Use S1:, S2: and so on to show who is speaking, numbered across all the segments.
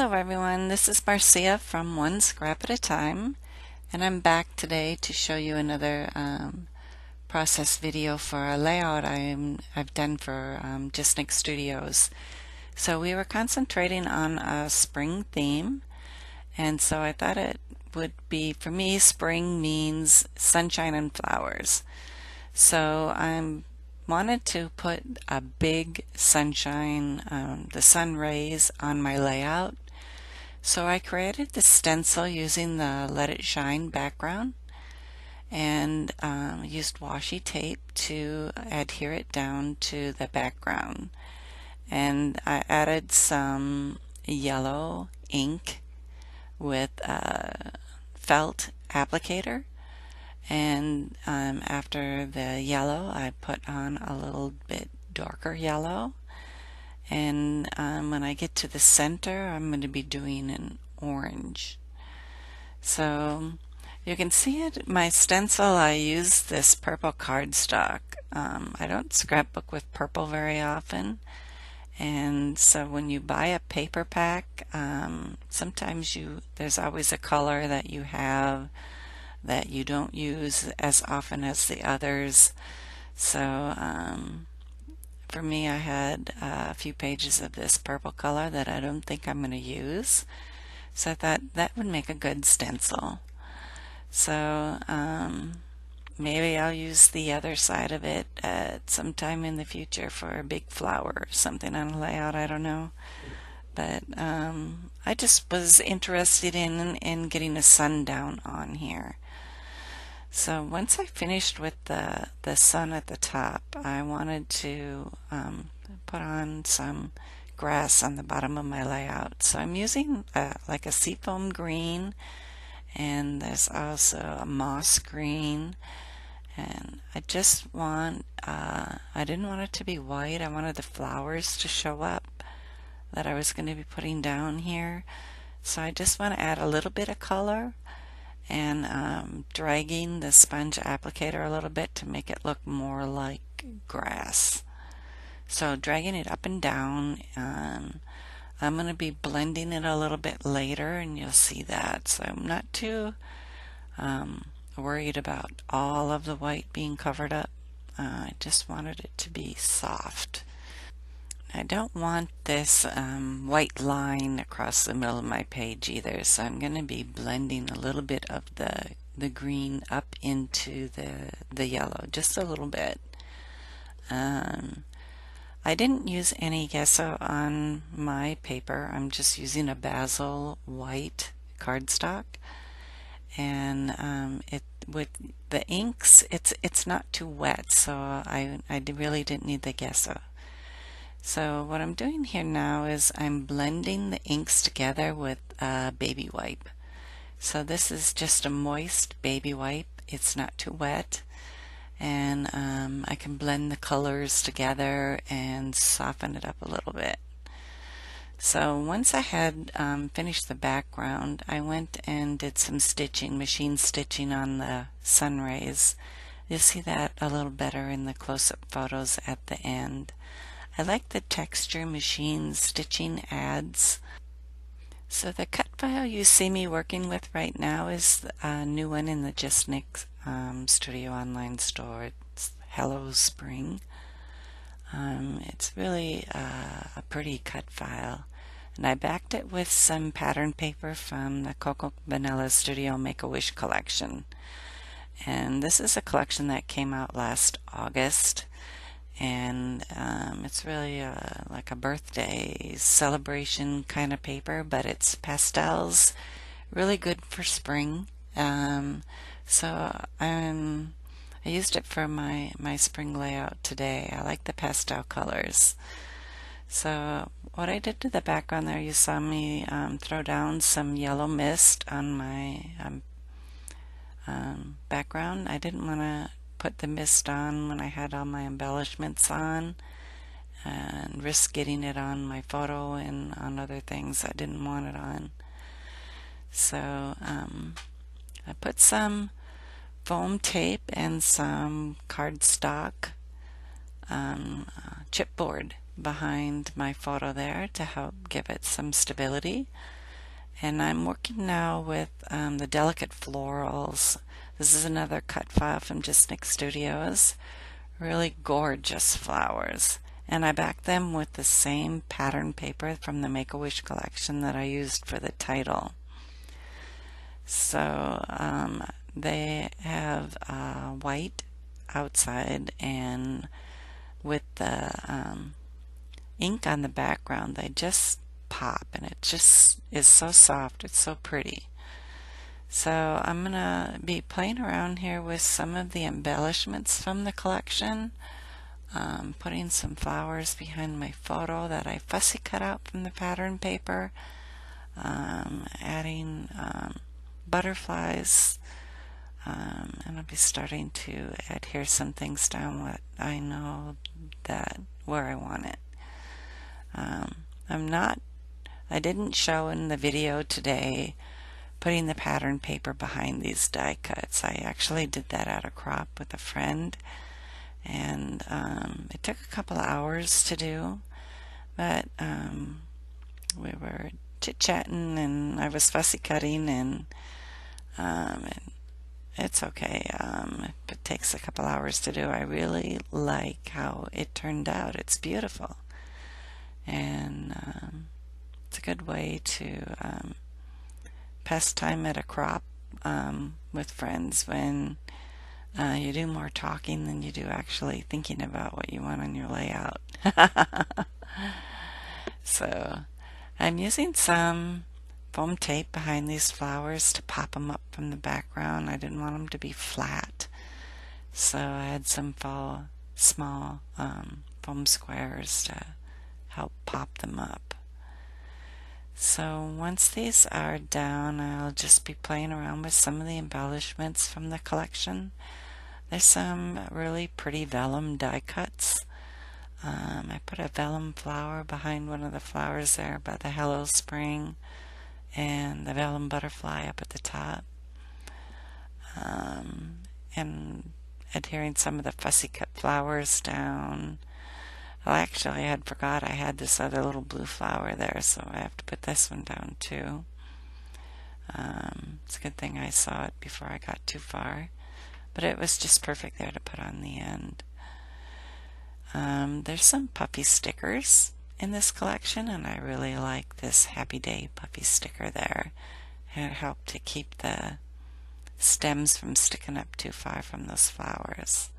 S1: Hello everyone, this is Marcia from One Scrap at a Time, and I'm back today to show you another process video for a layout I've done for JustNick Studios. So we were concentrating on a spring theme, and so I thought it would be, for me, spring means sunshine and flowers. So I wanted to put a big sunshine, the sun rays on my layout. So I created the stencil using the Let It Shine background and used washi tape to adhere it down to the background. And I added some yellow ink with a felt applicator. And after the yellow, I put on a little bit darker yellow. And when I get to the center, I'm going to be doing an orange. So you can see it, my stencil, I use this purple cardstock. I don't scrapbook with purple very often. And so when you buy a paper pack, sometimes there's always a color that you have that you don't use as often as the others. So for me, I had a few pages of this purple color that I don't think I'm going to use. So I thought that would make a good stencil. So maybe I'll use the other side of it at some time in the future for a big flower or something on a layout, I don't know. But I just was interested in getting a sundown on here. So once I finished with the sun at the top, I wanted to put on some grass on the bottom of my layout. So I'm using like a seafoam green, and there's also a moss green. And I just want, I didn't want it to be white. I wanted the flowers to show up that I was going to be putting down here. So I just want to add a little bit of color and dragging the sponge applicator a little bit to make it look more like grass. So dragging it up and down, I'm going to be blending it a little bit later, and you'll see that. So I'm not too worried about all of the white being covered up. I just wanted it to be soft. I don't want this white line across the middle of my page either, so I'm going to be blending a little bit of the green up into the yellow, just a little bit. I didn't use any gesso on my paper. I'm just using a basil white cardstock, and with the inks, it's not too wet, so I really didn't need the gesso. So what I'm doing here now is I'm blending the inks together with a baby wipe. So this is just a moist baby wipe. It's not too wet, and I can blend the colors together and soften it up a little bit. So once I had finished the background, I went and did some stitching, machine stitching on the sun rays. You'll see that a little better in the close-up photos at the end. I like the texture machine stitching adds. So the cut file you see me working with right now is a new one in the JustNick Studio online store. It's Hello Spring. It's really a pretty cut file. And I backed it with some pattern paper from the Coco Vanilla Studio Make-A-Wish collection. And this is a collection that came out last August. And it's really like a birthday celebration kind of paper, but it's pastels, really good for spring. So I used it for my spring layout today. I like the pastel colors. So what I did to the background there, you saw me throw down some yellow mist on my background. I didn't want to put the mist on when I had all my embellishments on and risk getting it on my photo and on other things I didn't want it on. So I put some foam tape and some cardstock chipboard behind my photo there to help give it some stability. And I'm working now with the Delicate Florals. This is another cut file from JustNick Studios. Really gorgeous flowers. And I backed them with the same pattern paper from the Make-A-Wish collection that I used for the title. So they have white outside, and with the ink on the background, they just pop, and it just is so soft. It's so pretty. So I'm gonna be playing around here with some of the embellishments from the collection, putting some flowers behind my photo that I fussy cut out from the pattern paper, adding butterflies, and I'll be starting to adhere some things down what I know that where I want it. I didn't show in the video today putting the pattern paper behind these die cuts. I actually did that at a crop with a friend, and it took a couple of hours to do, but we were chit-chatting and I was fussy cutting, and it's okay. If it takes a couple hours to do, I really like how it turned out. It's beautiful, and it's a good way to pass time at a crop with friends when you do more talking than you do actually thinking about what you want on your layout. So I'm using some foam tape behind these flowers to pop them up from the background. I didn't want them to be flat, so I had some small foam squares to help pop them up. So once these are down, I'll just be playing around with some of the embellishments from the collection. There's some really pretty vellum die cuts. I put a vellum flower behind one of the flowers there by the Hello Spring, and the vellum butterfly up at the top, and adhering some of the fussy cut flowers down. Well, actually, I had forgot I had this other little blue flower there, so I have to put this one down too. It's a good thing I saw it before I got too far, but it was just perfect there to put on the end. There's some puffy stickers in this collection, and I really like this Happy Day puffy sticker there. And it helped to keep the stems from sticking up too far from those flowers.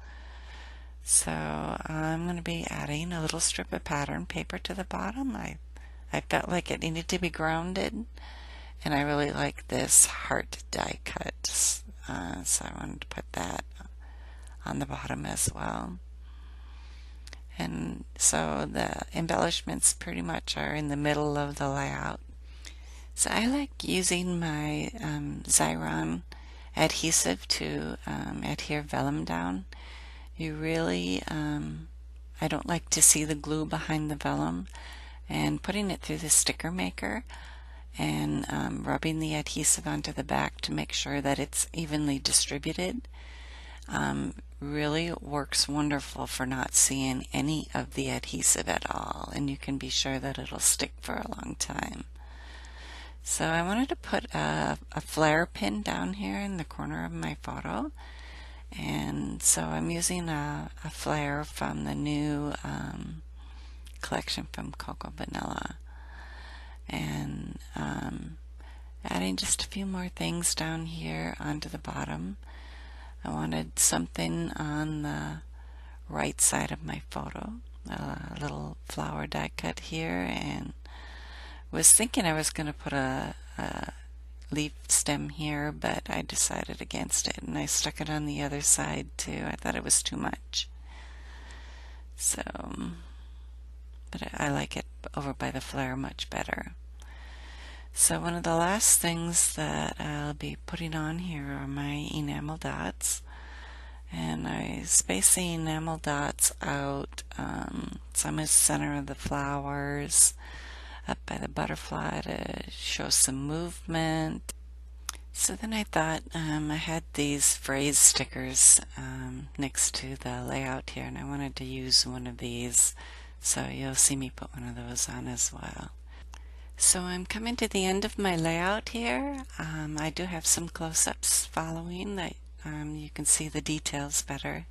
S1: So I'm going to be adding a little strip of pattern paper to the bottom. I felt like it needed to be grounded, and I really like this heart die cut, so I wanted to put that on the bottom as well. And so the embellishments pretty much are in the middle of the layout. So I like using my Xyron adhesive to adhere vellum down. You really, I don't like to see the glue behind the vellum, and putting it through the sticker maker and rubbing the adhesive onto the back to make sure that it's evenly distributed really works wonderful for not seeing any of the adhesive at all, and you can be sure that it'll stick for a long time. So I wanted to put a flare pin down here in the corner of my photo, and so I'm using a flare from the new collection from Cocoa Vanilla, and adding just a few more things down here onto the bottom. I wanted something on the right side of my photo, a little flower die cut here, and was thinking I was going to put a leaf stem here, but I decided against it, and I stuck it on the other side too. I thought it was too much. So, but I like it over by the flare much better. So one of the last things that I'll be putting on here are my enamel dots, and I space the enamel dots out, some is center of the flowers, up by the butterfly to show some movement, So then I thought I had these phrase stickers next to the layout here, and I wanted to use one of these, so you'll see me put one of those on as well. So I'm coming to the end of my layout here. I do have some close-ups following that you can see the details better.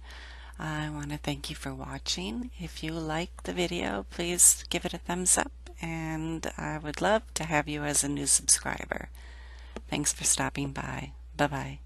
S1: I want to thank you for watching. If you like the video, please give it a thumbs up, and I would love to have you as a new subscriber. Thanks for stopping by. Bye-bye.